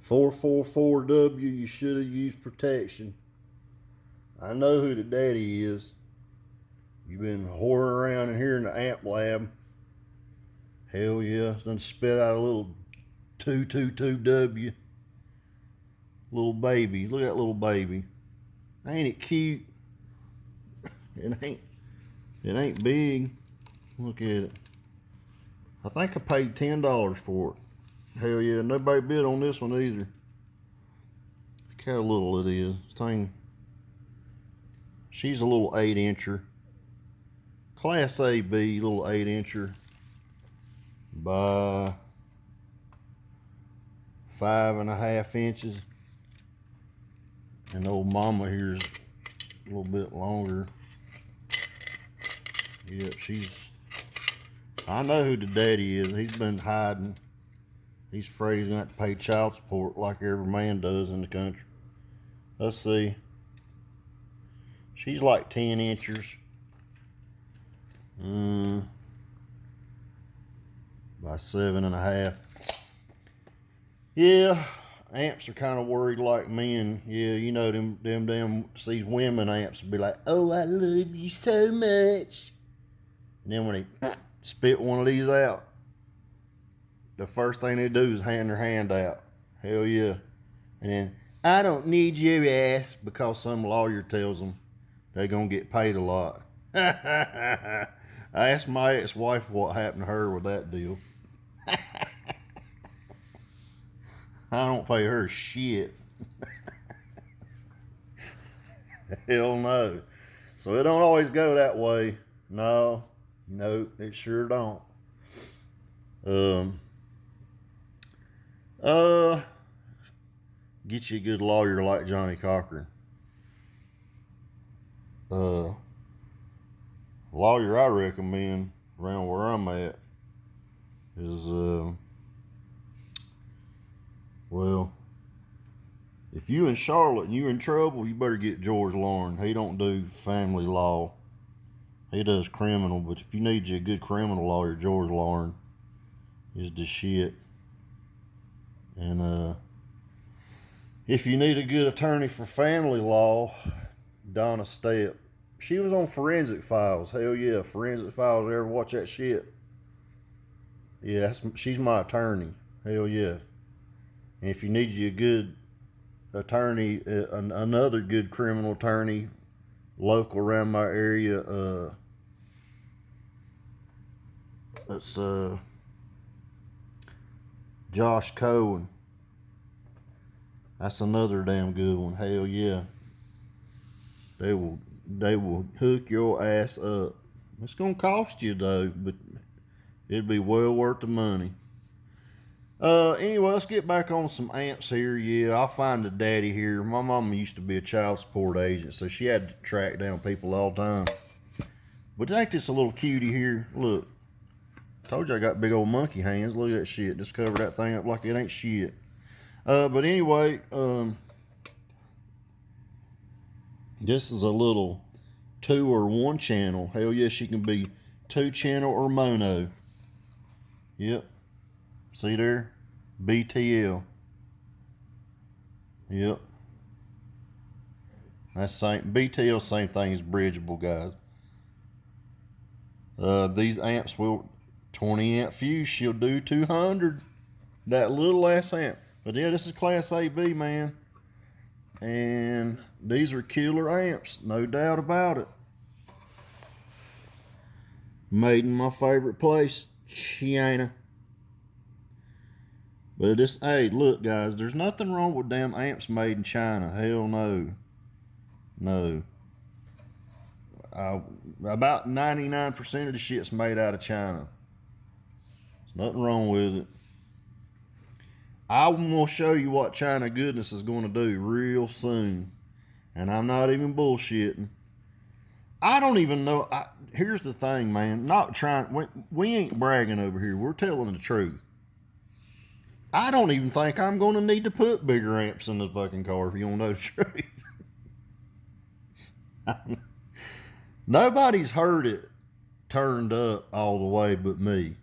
444W, you should have used protection. I know who the daddy is. You've been whoring around in here in the amp lab. Hell yeah, it's done spit out a little 222W. Little baby, look at that little baby. Ain't it cute? It ain't big. Look at it. I think I paid $10 for it. Hell yeah, nobody bid on this one either. Look how little it is. Thing. She's a little 8-incher. Class AB, little 8-incher by 5.5 inches. And old mama here's a little bit longer. Yep, I know who the daddy is. He's been hiding. He's afraid he's going to have to pay child support like every man does in the country. Let's see. She's like 10 inches. By 7.5. Yeah, amps are kind of worried like men. Yeah, you know these women amps will be like, oh, I love you so much. And then when they spit one of these out, the first thing they do is hand their hand out. Hell yeah. And then, I don't need your ass, because some lawyer tells them they're going to get paid a lot. I asked my ex-wife what happened to her with that deal. I don't pay her shit. Hell no. So it don't always go that way. No, it sure don't. Get you a good lawyer like Johnny Cochran. Lawyer I recommend around where I'm at is well, if you in Charlotte and you're in trouble, you better get George Lauren. He don't do family law. He does criminal, but if you need you a good criminal lawyer, George Lauren is the shit. And if you need a good attorney for family law, Donna Stepp. She was on Forensic Files. Hell yeah, Forensic Files. Ever watch that shit? Yeah, she's my attorney. Hell yeah. And if you need you a good attorney, another good criminal attorney, local around my area, it's Josh Cohen. That's another damn good one. Hell yeah. They will hook your ass up. It's gonna cost you though, but it'd be well worth the money. Anyway, let's get back on some amps here. Yeah, I'll find the daddy here. My mama used to be a child support agent, so she had to track down people all the time. But ain't this a little cutie here? Look. Told you I got big old monkey hands. Look at that shit. Just cover that thing up like it ain't shit. But anyway, this is a little 2 or 1 channel. Hell yeah, she can be 2 channel or mono. Yep. See there? BTL. Yep. That's BTL, same thing as bridgeable, guys. These amps will 20 amp fuse. She'll do 200. That little ass amp. But yeah, this is Class AB, man. And these are killer amps, no doubt about it. Made in my favorite place, China. But this, hey, look guys, there's nothing wrong with damn amps made in China. Hell no. No. About 99% of the shit's made out of China. There's nothing wrong with it. I'm going to show you what China goodness is going to do real soon. And I'm not even bullshitting. I don't even know. Here's the thing, man. We ain't bragging over here. We're telling the truth. I don't even think I'm going to need to put bigger amps in the fucking car, if you want to know the truth. Nobody's heard it turned up all the way but me.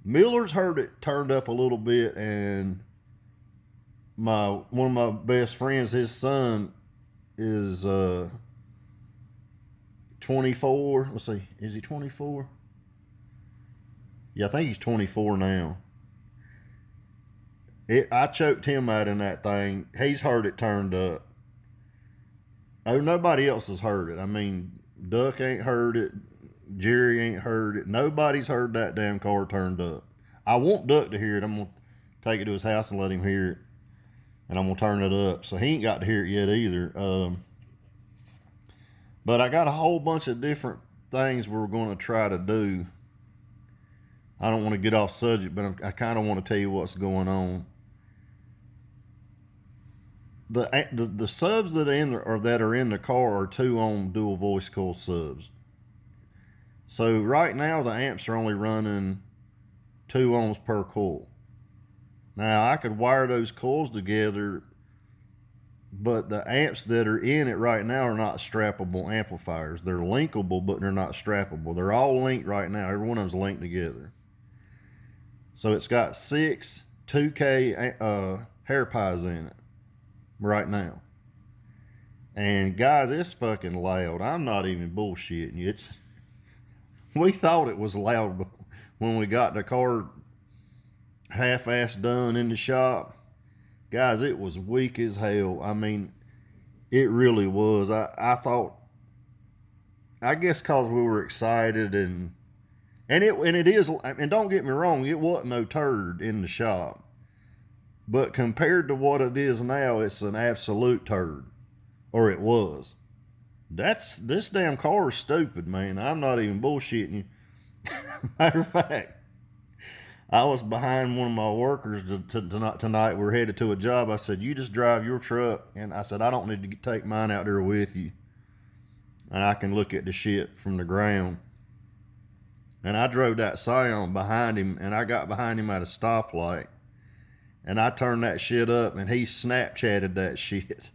Miller's heard it turned up a little bit, and one of my best friends, his son is 24. Let's see, is he 24? Yeah, I think he's 24 now. I choked him out in that thing. He's heard it turned up. Oh, nobody else has heard it. I mean, Duck ain't heard it. Jerry ain't heard it. Nobody's heard that damn car turned up. I want Duck to hear it. I'm going to take it to his house and let him hear it. And I'm going to turn it up. So he ain't got to hear it yet either. But I got a whole bunch of different things we're going to try to do. I don't want to get off subject, but I kind of want to tell you what's going on. The subs that are in the car are 2-ohm dual voice coil subs. So right now the amps are only running 2 ohms per coil. Now I could wire those coils together, but the amps that are in it right now are not strappable amplifiers. They're linkable, but they're not strappable. They're all linked right now. Every one of them's linked together. So it's got 6 2K hair pies in it right now. And guys, it's fucking loud. I'm not even bullshitting you. We thought it was loud when we got the car half-assed done in the shop. Guys, it was weak as hell. I mean, it really was. I thought, I guess because we were excited and it is, and don't get me wrong, it wasn't no turd in the shop. But compared to what it is now, it's an absolute turd. Or it was. This damn car is stupid, man. I'm not even bullshitting you. Matter of fact, I was behind one of my workers tonight. We're headed to a job. I said, you just drive your truck. And I said, I don't need to take mine out there with you. And I can look at the shit from the ground. And I drove that Scion behind him, and I got behind him at a stoplight. And I turned that shit up, and he Snapchatted that shit.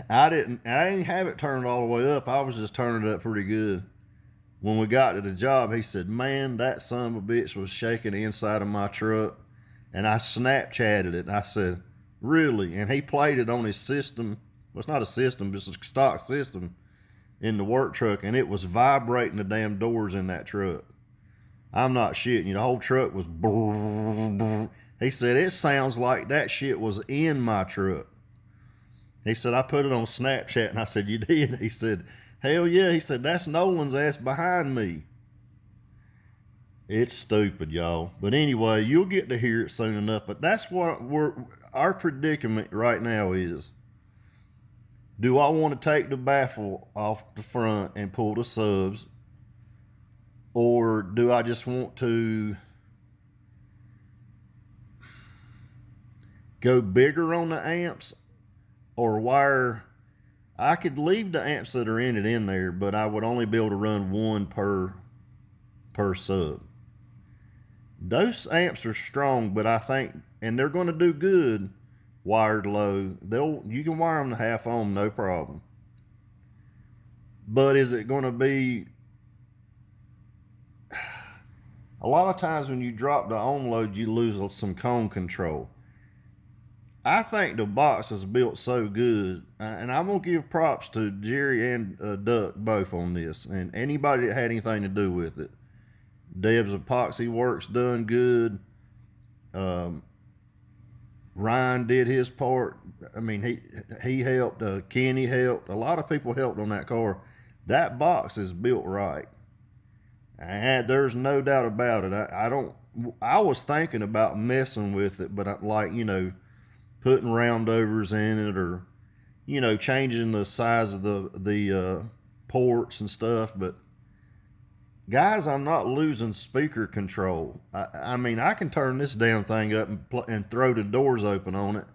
I didn't have it turned all the way up. I was just turning it up pretty good. When we got to the job, he said, man, that son of a bitch was shaking the inside of my truck. And I Snapchatted it. And I said, really? And he played it on his system. Well, it's not a system, it's a stock system in the work truck. And it was vibrating the damn doors in that truck. I'm not shitting you. The whole truck was brrr. He said, it sounds like that shit was in my truck. He said, I put it on Snapchat. And I said, you did? He said, hell yeah. He said, that's Nolan's ass behind me. It's stupid, y'all. But anyway, you'll get to hear it soon enough. But that's what our predicament right now is. Do I want to take the baffle off the front and pull the subs? Or do I just want to go bigger on the amps or wire? I could leave the amps that are in it in there, but I would only be able to run one per sub. Those amps are strong, but I think, and they're going to do good wired low. You can wire them to half ohm, no problem. But is it going to be? A lot of times when you drop the ohm load, you lose some cone control. I think the box is built so good, and I'm going to give props to Jerry and Duck both on this, and anybody that had anything to do with it. Deb's Epoxy Works done good. Ryan did his part. I mean, he helped. Kenny helped. A lot of people helped on that car. That box is built right. And there's no doubt about it. I was thinking about messing with it, but I'm like, putting roundovers in it, or changing the size of the ports and stuff. But guys, I'm not losing speaker control. I mean, I can turn this damn thing up and throw the doors open on it,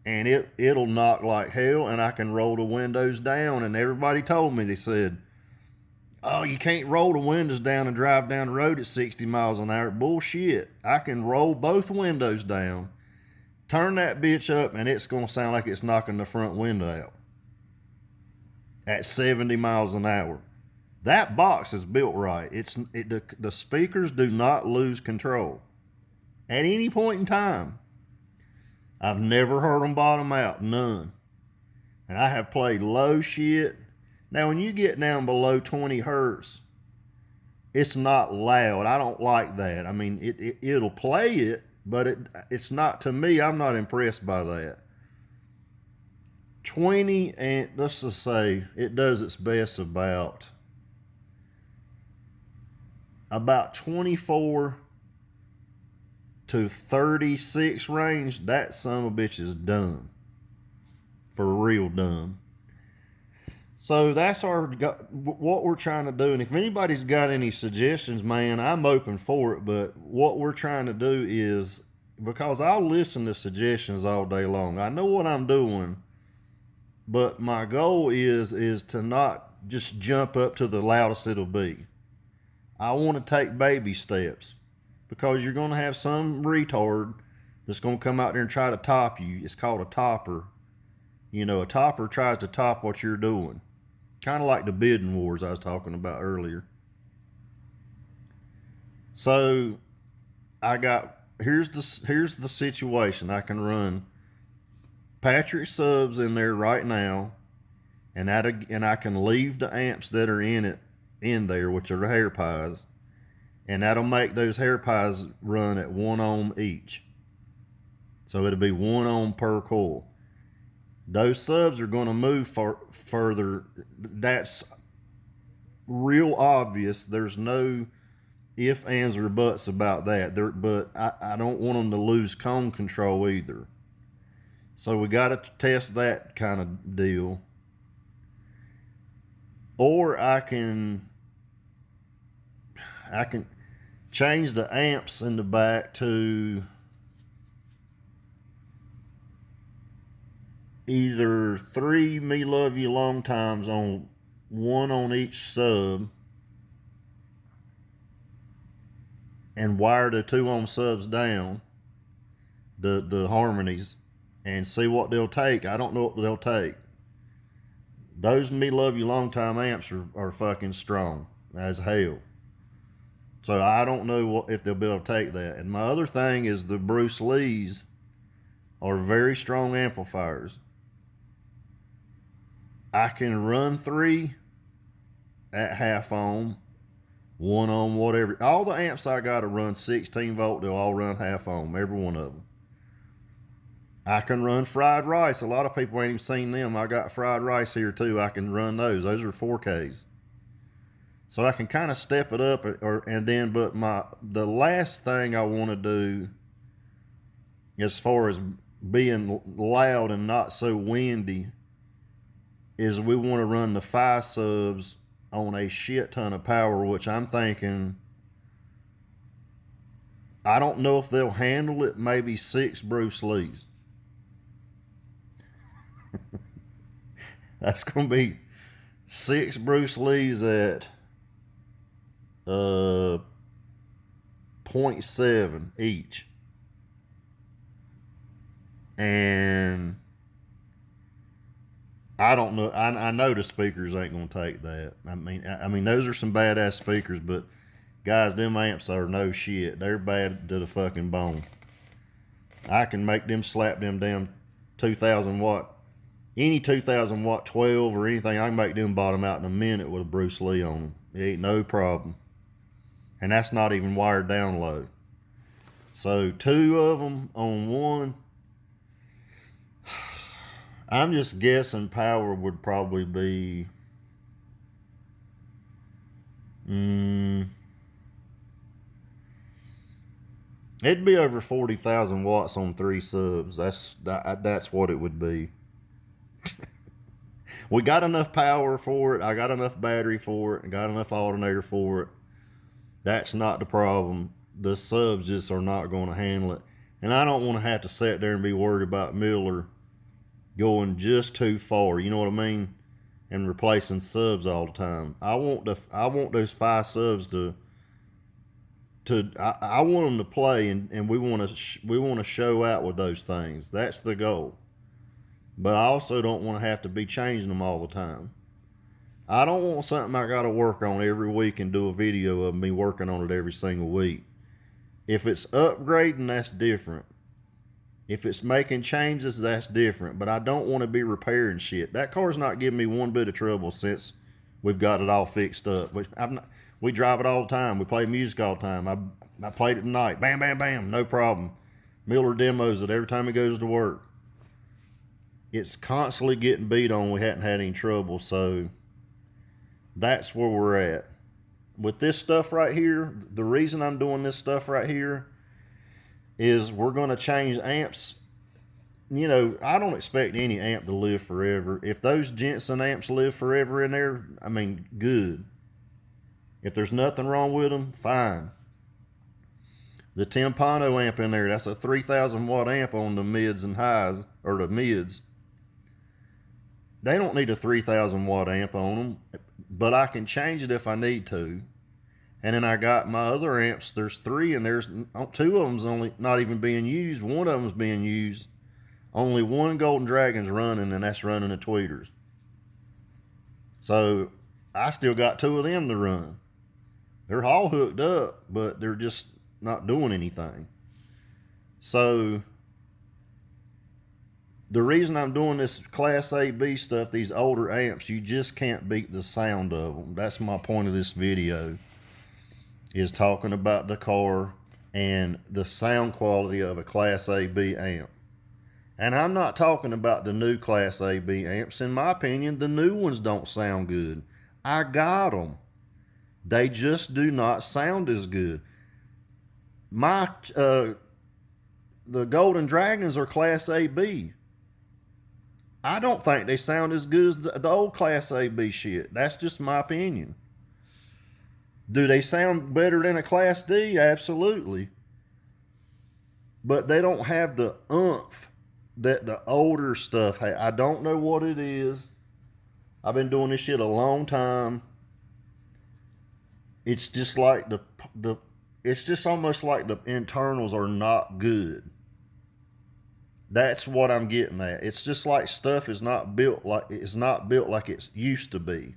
and it'll knock like hell, and I can roll the windows down. And everybody told me, they said, oh, you can't roll the windows down and drive down the road at 60 miles an hour. Bullshit. I can roll both windows down, turn that bitch up, and it's going to sound like it's knocking the front window out at 70 miles an hour. That box is built right. The speakers do not lose control at any point in time. I've never heard them bottom out, none. And I have played low shit. Now, when you get down below 20 hertz, it's not loud. I don't like that. I mean, it'll play it, but it's not, to me, I'm not impressed by that. 20, and let's just say it does its best about 24 to 36 range. That son of a bitch is dumb. For real dumb. So that's what we're trying to do. And if anybody's got any suggestions, man, I'm open for it. But what we're trying to do is, because I'll listen to suggestions all day long. I know what I'm doing, but my goal is to not just jump up to the loudest it'll be. I want to take baby steps, because you're going to have some retard that's going to come out there and try to top you. It's called a topper. You know, a topper tries to top what you're doing. Kind of like the bidding wars I was talking about earlier. So here's the situation. I can run Patrick subs in there right now, and I can leave the amps that are in there, which are the hair pies, and that'll make those hair pies run at 1 ohm each. So it'll be 1 ohm per coil. Those subs are going to move further. That's real obvious. There's no ifs, ands, or buts about that. But I don't want them to lose cone control either. So we got to test that kind of deal. Or I can change the amps in the back to either 3 Me Love You Long Times on 1 on each sub, and wire the 2 ohm subs down, the harmonies, and see what they'll take. I don't know what they'll take. Those Me Love You Long Time amps are fucking strong as hell. So I don't know if they'll be able to take that. And my other thing is the Bruce Lees are very strong amplifiers. I can run 3 at half ohm, 1 ohm, whatever. All the amps I got to run 16 volt, they'll all run half ohm, every one of them. I can run Fried Rice. A lot of people ain't even seen them. I got Fried Rice here too. I can run those. Those are 4Ks. So I can kind of step it up, but the last thing I want to do, as far as being loud and not so windy, is we want to run the 5 subs on a shit ton of power, which I'm thinking, I don't know if they'll handle it, maybe 6 Bruce Lees. That's going to be 6 Bruce Lees at 0.7 each. And I don't know. I know the speakers ain't going to take that. I mean, those are some badass speakers, but guys, them amps are no shit. They're bad to the fucking bone. I can make them slap them damn 2,000 watt, any 2,000 watt 12 or anything. I can make them bottom out in a minute with a Bruce Lee on them. It ain't no problem. And that's not even wired down low. So 2 of them on 1. I'm just guessing power would probably be it'd be over 40,000 watts on 3 subs. That's what it would be. We got enough power for it. I got enough battery for it. I got enough alternator for it. That's not the problem. The subs just are not going to handle it. And I don't want to have to sit there and be worried about Miller going just too far, you know what I mean, and replacing subs all the time. I want those 5 subs I want them to play, and we want to show out with those things. That's the goal. But I also don't want to have to be changing them all the time. I don't want something I got to work on every week and do a video of me working on it every single week. If it's upgrading, that's different. If it's making changes, that's different. But I don't want to be repairing shit. That car's not giving me one bit of trouble since we've got it all fixed up. We drive it all the time. We play music all the time. I played it tonight. Bam, bam, bam. No problem. Miller demos it every time he goes to work. It's constantly getting beat on. We hadn't had any trouble. So that's where we're at. With this stuff right here, the reason I'm doing this stuff right here is we're going to change amps. You know, I don't expect any amp to live forever. If those Jensen amps live forever in there, I mean, good. If there's nothing wrong with them, fine. The Timpano amp in there, that's a 3,000 watt amp on the mids and highs, or the mids. They don't need a 3,000 watt amp on them, but I can change it if I need to. And then I got my other amps. There's 3, and there's 2 of them's only not even being used. One of them's being used. Only one Golden Dragon's running, and that's running the tweeters. So I still got 2 of them to run. They're all hooked up, but they're just not doing anything. So the reason I'm doing this Class A, B stuff, these older amps, you just can't beat the sound of them. That's my point of this video, is talking about the car and the sound quality of a Class A, B amp. And I'm not talking about the new Class A, B amps. In my opinion, the new ones don't sound good. I got them. They just do not sound as good. The Golden Dragons are Class A, B. I don't think they sound as good as the old Class A, B shit. That's just my opinion. Do they sound better than a Class D? Absolutely. But they don't have the oomph that the older stuff has. I don't know what it is. I've been doing this shit a long time. It's just like it's just almost like the internals are not good. That's what I'm getting at. It's just like stuff is not built like it used to be.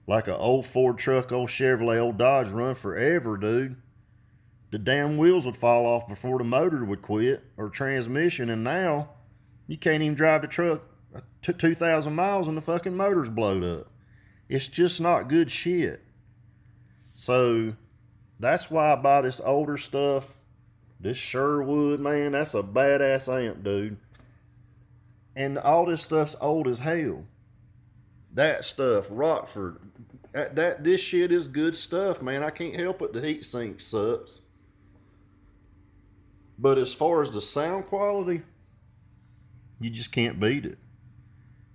Like an old Ford truck, old Chevrolet, old Dodge run forever, dude. The damn wheels would fall off before the motor would quit, or transmission, and now you can't even drive the truck 2,000 miles and the fucking motor's blowed up. It's just not good shit. So that's why I buy this older stuff. This Sherwood, man, that's a badass amp, dude. And all this stuff's old as hell. That stuff, Rockford, this shit is good stuff, man. I can't help it. The heat sink sucks. But as far as the sound quality, you just can't beat it.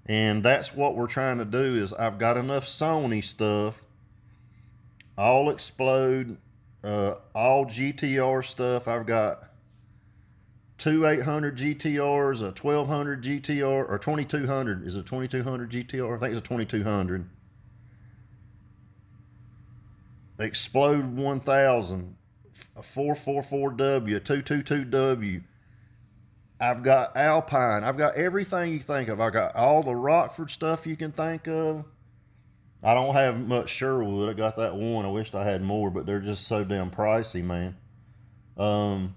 And that's what we're trying to do. Is I've got enough Sony stuff, all Explode, all GTR stuff. I've got 2 800 GTRs, a 1200 GTR, or 2200. Is it 2200 GTR? I think it's a 2200. Explode 1000, a 444W, a 222W. I've got Alpine. I've got everything you think of. I got all the Rockford stuff you can think of. I don't have much Sherwood. I got that one. I wished I had more, but they're just so damn pricey, man. I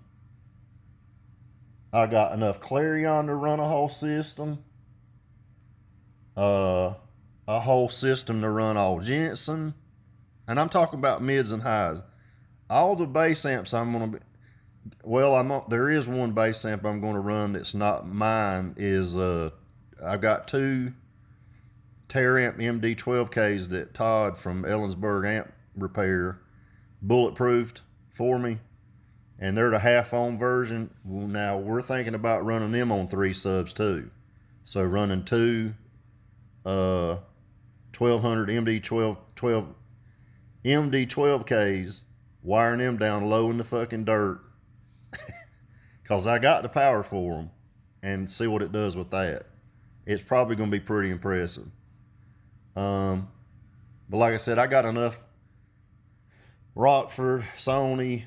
got enough Clarion to run a whole system. A whole system to run all Jensen. And I'm talking about mids and highs. All the bass amps I'm going to be... Well, there is one bass amp I'm going to run that's not mine. I've got 2 Teramp MD12Ks that Todd from Ellensburg Amp Repair bulletproofed for me. And they're the half-ohm version. Now, we're thinking about running them on 3 subs, too. So, running 2 1200 MD12Ks, wiring them down low in the fucking dirt. Because I got the power for them. And see what it does with that. It's probably going to be pretty impressive. But like I said, I got enough Rockford, Sony,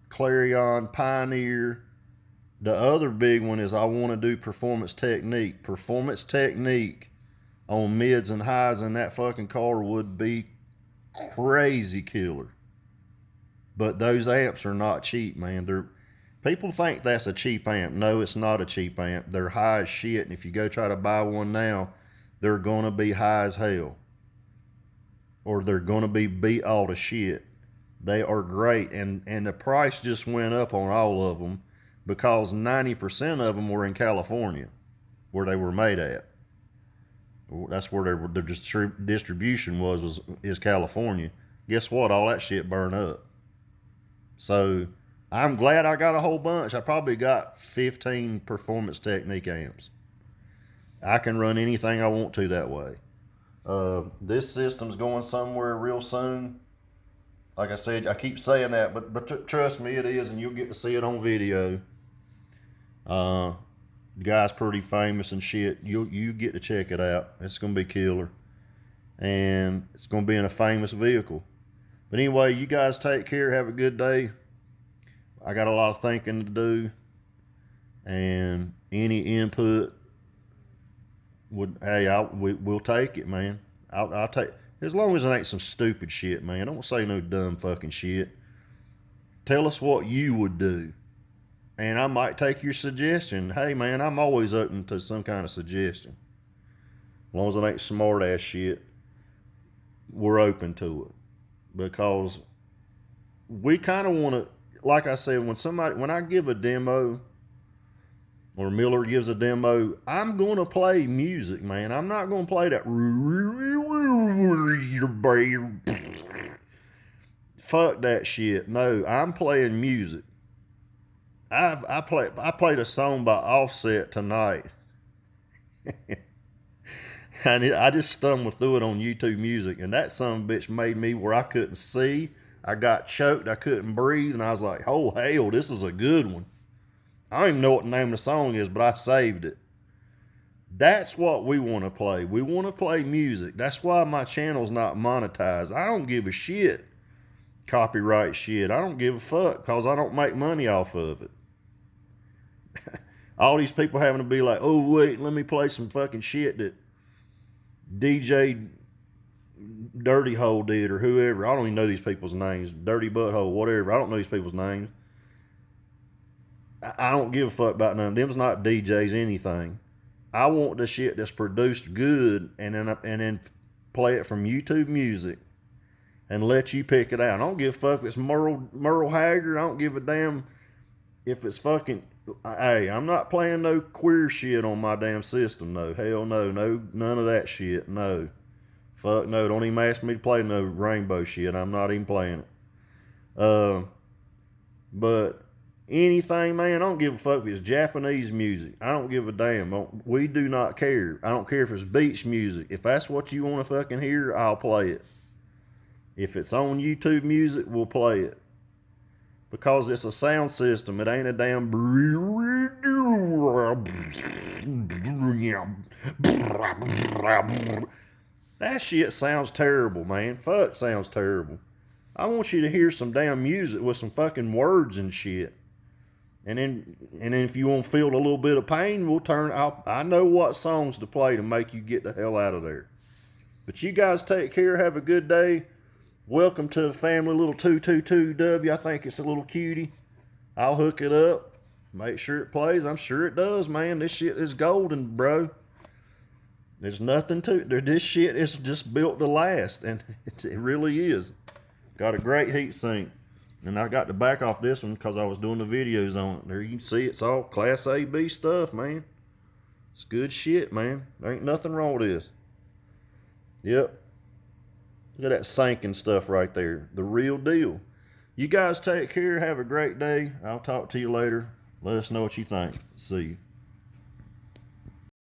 Clarion, Pioneer. The other big one is I want to do Performance Technique. Performance Technique on mids and highs in that fucking car would be crazy killer. But those amps are not cheap, man. People think that's a cheap amp. No, it's not a cheap amp. They're high as shit, and if you go try to buy one now, they're gonna be high as hell. Or they're gonna be beat all to shit. They are great, and the price just went up on all of them because 90% of them were in California, where they were made at. That's where their distribution is California. Guess what? All that shit burned up. So I'm glad I got a whole bunch. I probably got 15 Performance Technique amps. I can run anything I want to that way. This system's going somewhere real soon. Like I said, I keep saying that, but trust me, it is, and you'll get to see it on video. The guy's pretty famous and shit. You get to check it out. It's gonna be killer, and it's gonna be in a famous vehicle. But anyway, you guys take care. Have a good day. I got a lot of thinking to do, and any input we'll take it, man. I'll take, as long as it ain't some stupid shit, man. Don't say no dumb fucking shit. Tell us what you would do, and I might take your suggestion. Hey, man, I'm always open to some kind of suggestion. As long as it ain't smart ass shit, we're open to it, because we kind of want to, like I said, when I give a demo, or Miller gives a demo, I'm going to play music, man. I'm not going to play that. Fuck that shit. No, I'm playing music. I played a song by Offset tonight. And I just stumbled through it on YouTube Music, and that son of a bitch made me where I couldn't see. I got choked. I couldn't breathe, and I was like, oh, hell, this is a good one. I don't even know what the name of the song is, but I saved it. That's what we want to play. We want to play music. That's why my channel's not monetized. I don't give a shit. Copyright shit. I don't give a fuck, because I don't make money off of it. All these people having to be like, oh, wait, let me play some fucking shit that DJ Dirty Hole did, or whoever. I don't even know these people's names. Dirty Butthole, whatever. I don't know these people's names. I don't give a fuck about none of them's not DJs anything. I want the shit that's produced good, and then play it from YouTube Music and let you pick it out. I don't give a fuck if it's Merle Haggard. I don't give a damn if it's fucking, hey, I'm not playing no queer shit on my damn system, no. Hell no, none of that shit, no. Fuck no, don't even ask me to play no rainbow shit. I'm not even playing it. But anything, man, I don't give a fuck if it's Japanese music. I don't give a damn. We do not care. I don't care if it's beach music. If that's what you want to fucking hear, I'll play it. If it's on YouTube Music, we'll play it. Because it's a sound system. It ain't a damn... That shit sounds terrible, man. Fuck, sounds terrible. I want you to hear some damn music with some fucking words and shit. And then if you want to feel a little bit of pain, we'll turn out. I know what songs to play to make you get the hell out of there. But you guys take care. Have a good day. Welcome to the family, little 222W. I think it's a little cutie. I'll hook it up. Make sure it plays. I'm sure it does, man. This shit is golden, bro. There's nothing to it. This shit is just built to last, and it really is. Got a great heat sink. And I got to back off this one because I was doing the videos on it. There you can see it's all Class A, B stuff, man. It's good shit, man. There ain't nothing wrong with this. Yep. Look at that sinking stuff right there. The real deal. You guys take care. Have a great day. I'll talk to you later. Let us know what you think. See you.